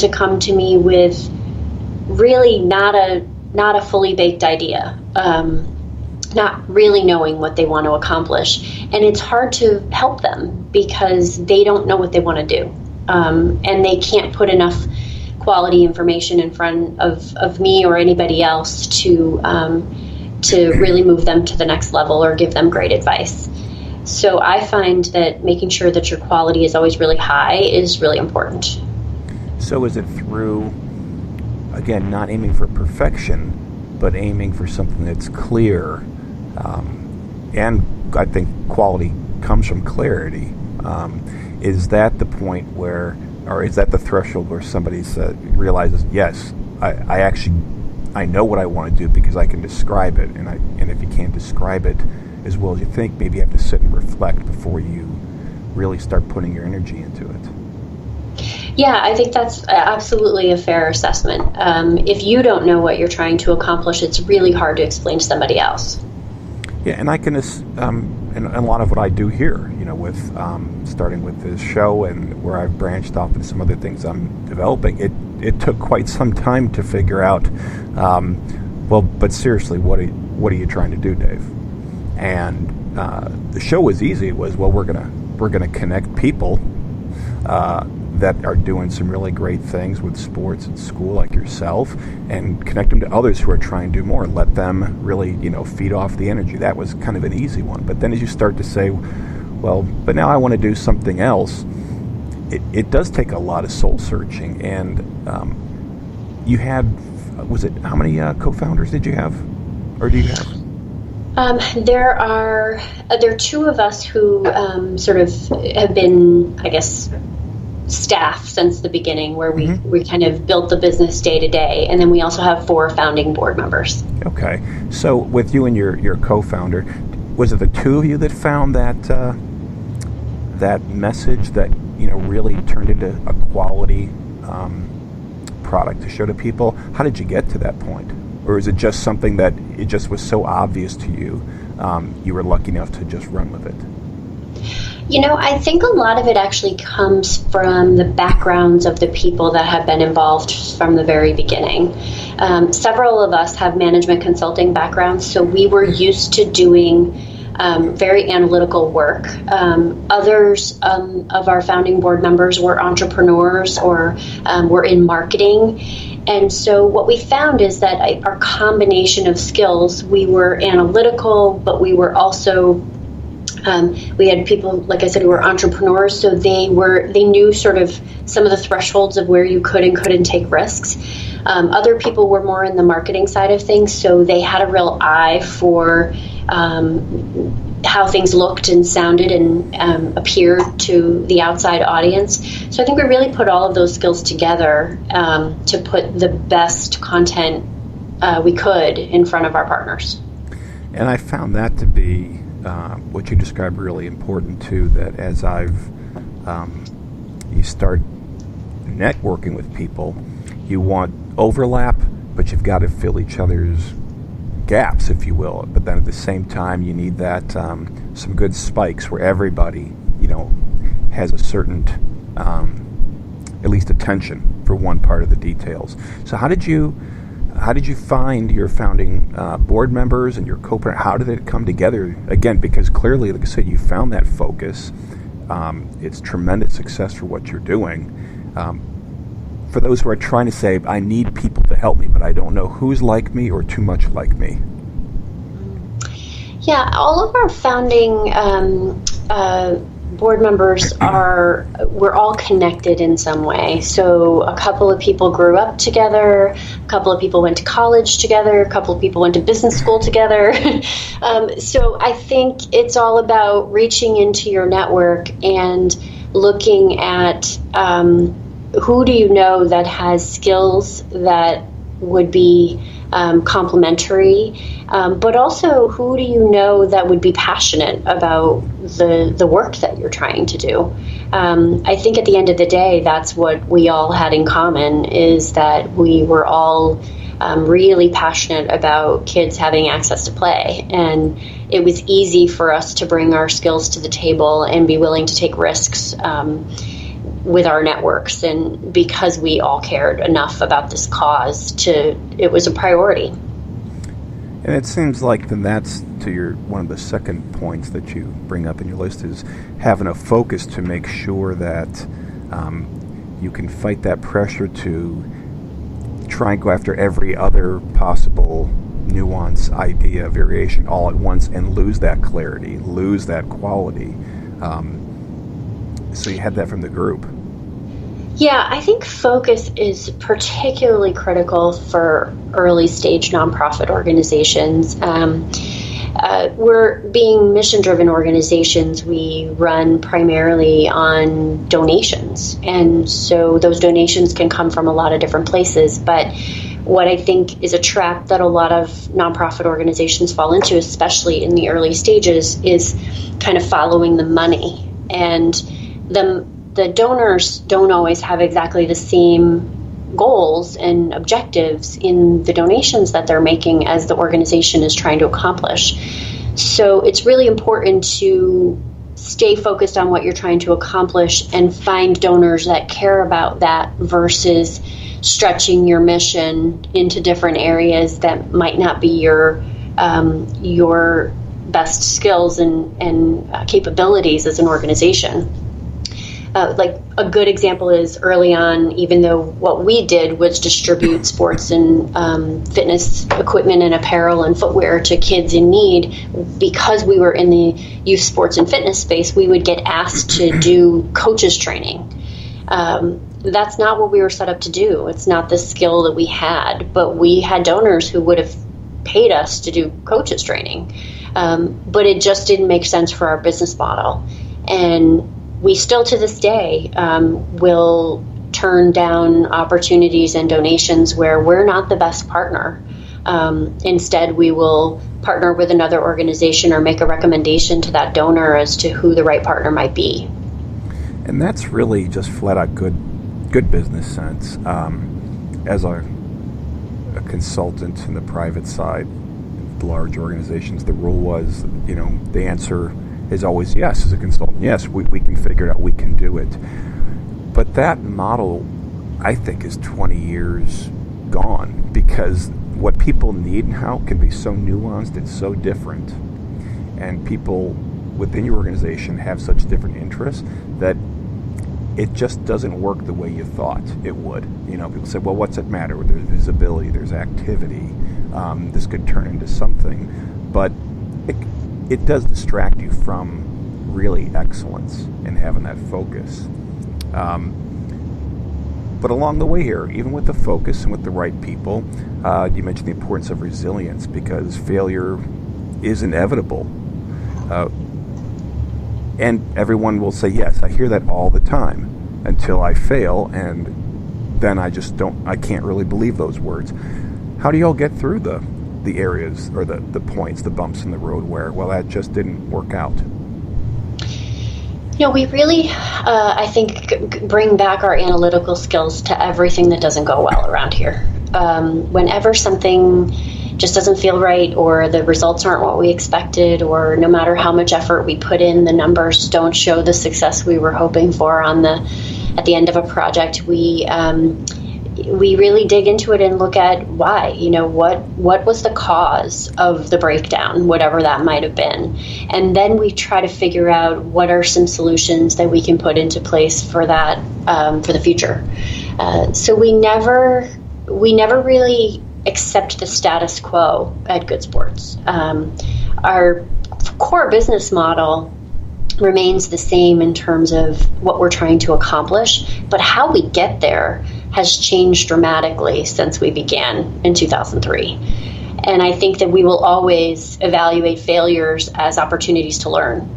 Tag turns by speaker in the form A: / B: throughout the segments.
A: to come to me with really not a fully baked idea, not really knowing what they want to accomplish. And it's hard to help them because they don't know what they want to do. And they can't put enough quality information in front of me or anybody else to really move them to the next level or give them great advice. So I find that making sure that your quality is always really high is really important.
B: So is it through, again, not aiming for perfection, but aiming for something that's clear, and I think quality comes from clarity. Is that the point where, or is that the threshold where somebody realizes, yes, I know what I want to do because I can describe it, and if you can't describe it as well as you think, maybe you have to sit and reflect before you really start putting your energy into it?
A: Yeah, I think that's absolutely a fair assessment. If you don't know what you're trying to accomplish, it's really hard to explain to somebody else.
B: Yeah, and I can, and a lot of what I do here, with starting with this show and where I've branched off into some other things I'm developing, it took quite some time to figure out, but seriously, what are you trying to do, Dave? And the show was easy. It was, we're gonna connect people that are doing some really great things with sports at school, like yourself, and connect them to others who are trying to do more. Let them really, feed off the energy. That was kind of an easy one. But then as you start to say, well, but now I want to do something else, it does take a lot of soul searching. And you had, how many co-founders did you have, or do you have?
A: There are two of us who sort of have been, I guess, staff since the beginning, where we kind of built the business day to day, and then we also have 4 founding board members.
B: Okay, so with you and your co-founder, was it the two of you that found that message that really turned into a quality product to show to people? How did you get to that point? Or is it just something that it just was so obvious to you, you were lucky enough to just run with it?
A: I think a lot of it actually comes from the backgrounds of the people that have been involved from the very beginning. Several of us have management consulting backgrounds, so we were used to doing very analytical work. Others of our founding board members were entrepreneurs or were in marketing. And so what we found is that our combination of skills, we were analytical, but we were also, we had people, like I said, who were entrepreneurs, so they knew sort of some of the thresholds of where you could and couldn't take risks. Other people were more in the marketing side of things, so they had a real eye for how things looked and sounded and appeared to the outside audience. So I think we really put all of those skills together to put the best content we could in front of our partners.
B: And I found that to be what you described really important too, that as you start networking with people, you want overlap, but you've got to fill each other's gaps, if you will. But then at the same time, you need that some good spikes where everybody, has a certain, at least attention for one part of the details. So how did you find your founding board members and your co-partner? How did it come together? Again, because clearly, like I said, you found that focus. It's tremendous success for what you're doing. For those who are trying to say, I need people to help me, but I don't know who's like me or too much like me.
A: Yeah, all of our founding board members we're all connected in some way. So a couple of people grew up together, a couple of people went to college together, a couple of people went to business school together. So I think it's all about reaching into your network and looking at who do you know that has skills that would be complementary, but also who do you know that would be passionate about the work that you're trying to do. I think at the end of the day, that's what we all had in common, is that we were all really passionate about kids having access to play, and it was easy for us to bring our skills to the table and be willing to take risks. with our networks, and because we all cared enough about this cause, it was a priority.
B: And it seems like then that's to one of the second points that you bring up in your list is having a focus to make sure that you can fight that pressure to try and go after every other possible nuance, idea, variation all at once and lose that clarity, lose that quality. So you had that from the group.
A: Yeah, I think focus is particularly critical for early stage nonprofit organizations. We're being mission-driven organizations. We run primarily on donations, and so those donations can come from a lot of different places. But what I think is a trap that a lot of nonprofit organizations fall into, especially in the early stages, is kind of following the money. And the donors don't always have exactly the same goals and objectives in the donations that they're making as the organization is trying to accomplish. So it's really important to stay focused on what you're trying to accomplish and find donors that care about that versus stretching your mission into different areas that might not be your best skills and capabilities as an organization. Like a good example is early on, even though what we did was distribute sports and fitness equipment and apparel and footwear to kids in need, because we were in the youth sports and fitness space, we would get asked to do coaches training. That's not what we were set up to do. It's not the skill that we had, but we had donors who would have paid us to do coaches training. But it just didn't make sense for our business model. And we still to this day will turn down opportunities and donations where we're not the best partner. Instead, we will partner with another organization or make a recommendation to that donor as to who the right partner might be.
B: And that's really just flat out good business sense. As a consultant in the private side, large organizations, the rule was, the answer is always yes as a consultant. Yes, we can figure it out. We can do it. But that model, I think, is 20 years gone, because what people need now can be so nuanced. It's so different. And people within your organization have such different interests that it just doesn't work the way you thought it would. People say, well, what's it matter? There's visibility, there's activity. This could turn into something. But it does distract you from really excellence and having that focus. But along the way here, even with the focus and with the right people, you mentioned the importance of resilience, because failure is inevitable. And everyone will say, yes, I hear that all the time, until I fail, and then I can't really believe those words. How do you all get through the areas or the points, the bumps in the road where, well, that just didn't work out?
A: We really, I think, bring back our analytical skills to everything that doesn't go well around here. Whenever something just doesn't feel right, or the results aren't what we expected, or no matter how much effort we put in, the numbers don't show the success we were hoping for at the end of a project, we really dig into it and look at why. What was the cause of the breakdown, whatever that might have been, and then we try to figure out what are some solutions that we can put into place for that, for the future. So we never really accept the status quo at Good Sports. Our core business model remains the same in terms of what we're trying to accomplish, but how we get there has changed dramatically since we began in 2003. And I think that we will always evaluate failures as opportunities to learn.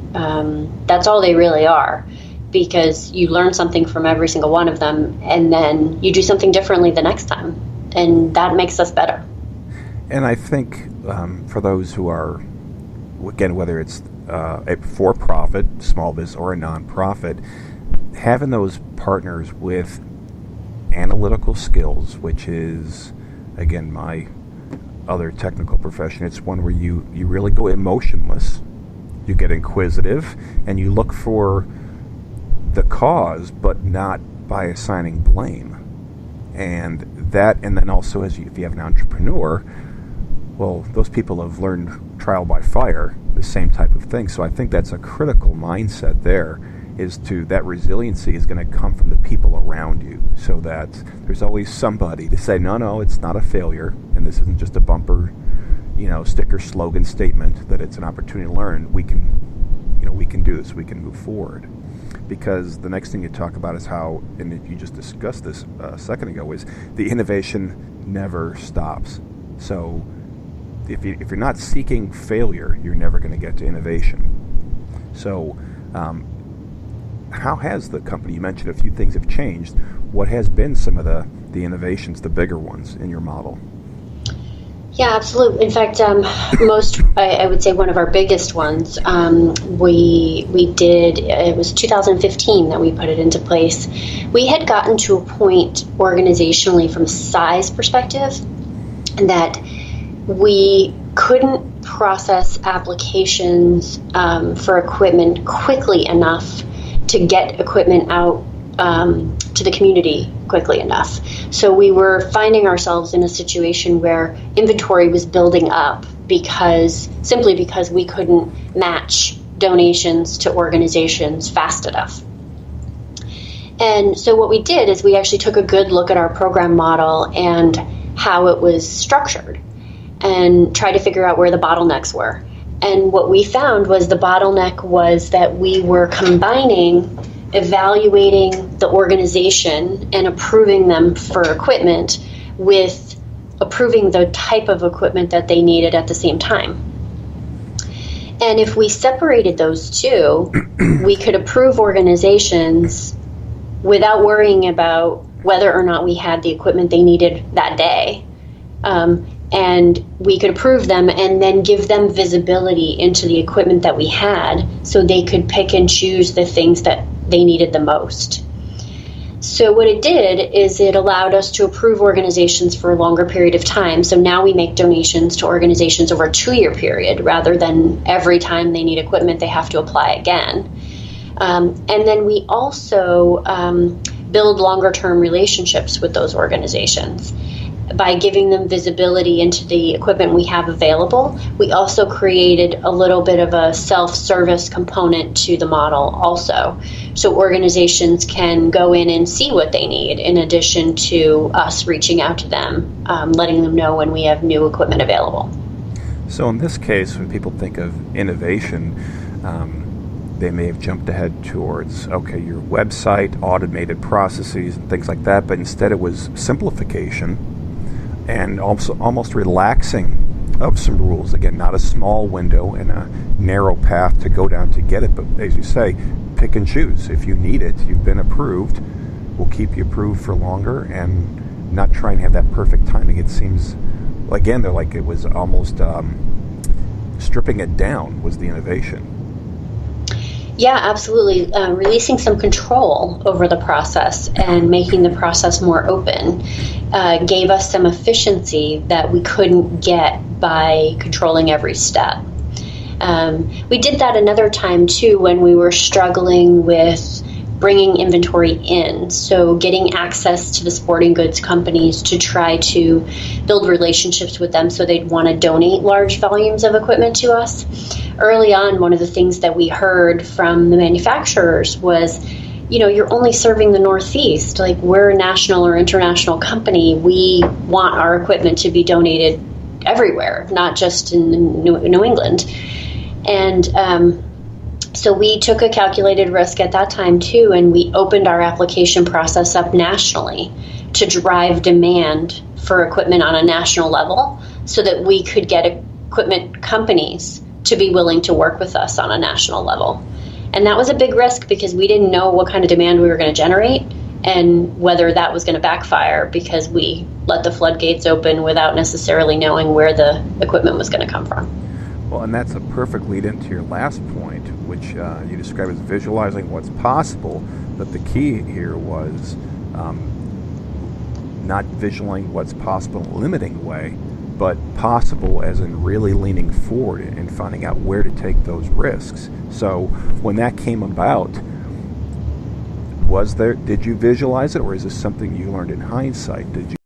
A: That's all they really are, because you learn something from every single one of them, and then you do something differently the next time, and that makes us better.
B: And I think for those who are, again, whether it's a for-profit, small business, or a nonprofit, having those partners with analytical skills, which is, again, my other technical profession, it's one where you really go emotionless. You get inquisitive, and you look for the cause, but not by assigning blame. And then also, if you have an entrepreneur, well, those people have learned trial by fire, the same type of thing. So I think that's a critical mindset there, that resiliency is going to come from the people around you, so that there's always somebody to say, no, it's not a failure, and this isn't just a bumper, sticker slogan statement, that it's an opportunity to learn. We can do this, we can move forward. Because the next thing you talk about is how, and you just discussed this a second ago, is the innovation never stops. So if you're not seeking failure, you're never going to get to innovation. So how has the company, you mentioned a few things have changed, what has been some of the innovations, the bigger ones in your model?
A: Yeah, absolutely. In fact, I would say one of our biggest ones, we did, it was 2015 that we put it into place. We had gotten to a point organizationally from a size perspective that we couldn't process applications for equipment quickly enough to get equipment out to the community quickly enough. So we were finding ourselves in a situation where inventory was building up simply because we couldn't match donations to organizations fast enough. And so what we did is we actually took a good look at our program model and how it was structured and tried to figure out where the bottlenecks were. And what we found was the bottleneck was that we were combining evaluating the organization and approving them for equipment with approving the type of equipment that they needed at the same time. And if we separated those two, we could approve organizations without worrying about whether or not we had the equipment they needed that day. And we could approve them and then give them visibility into the equipment that we had so they could pick and choose the things that they needed the most. So what it did is it allowed us to approve organizations for a longer period of time. So now we make donations to organizations over a 2-year period rather than every time they need equipment they have to apply again. And then we also build longer term relationships with those organizations. By giving them visibility into the equipment we have available, we also created a little bit of a self-service component to the model also. So organizations can go in and see what they need in addition to us reaching out to them, letting them know when we have new equipment available.
B: So in this case, when people think of innovation, they may have jumped ahead towards, your website, automated processes, and things like that, but instead it was simplification and also almost relaxing of some rules. Again, not a small window and a narrow path to go down to get it, but as you say, pick and choose. If you need it, you've been approved, we'll keep you approved for longer, and not try and have that perfect timing. It seems, again, they're like it was almost stripping it down was the innovation.
A: Yeah, absolutely. Releasing some control over the process and making the process more open gave us some efficiency that we couldn't get by controlling every step. We did that another time, too, when we were struggling with bringing inventory in. So getting access to the sporting goods companies to try to build relationships with them so they'd want to donate large volumes of equipment to us. Early on, one of the things that we heard from the manufacturers was, you're only serving the Northeast. Like, we're a national or international company. We want our equipment to be donated everywhere, not just in New England. And so we took a calculated risk at that time, too, and we opened our application process up nationally to drive demand for equipment on a national level so that we could get equipment companies to be willing to work with us on a national level. And that was a big risk because we didn't know what kind of demand we were going to generate and whether that was going to backfire because we let the floodgates open without necessarily knowing where the equipment was going to come from.
B: Well, and that's a perfect lead into your last point, which you describe as visualizing what's possible. But the key here was not visualizing what's possible in a limiting way, but possible as in really leaning forward and finding out where to take those risks. So when that came about, Did you visualize it, or is this something you learned in hindsight? Did you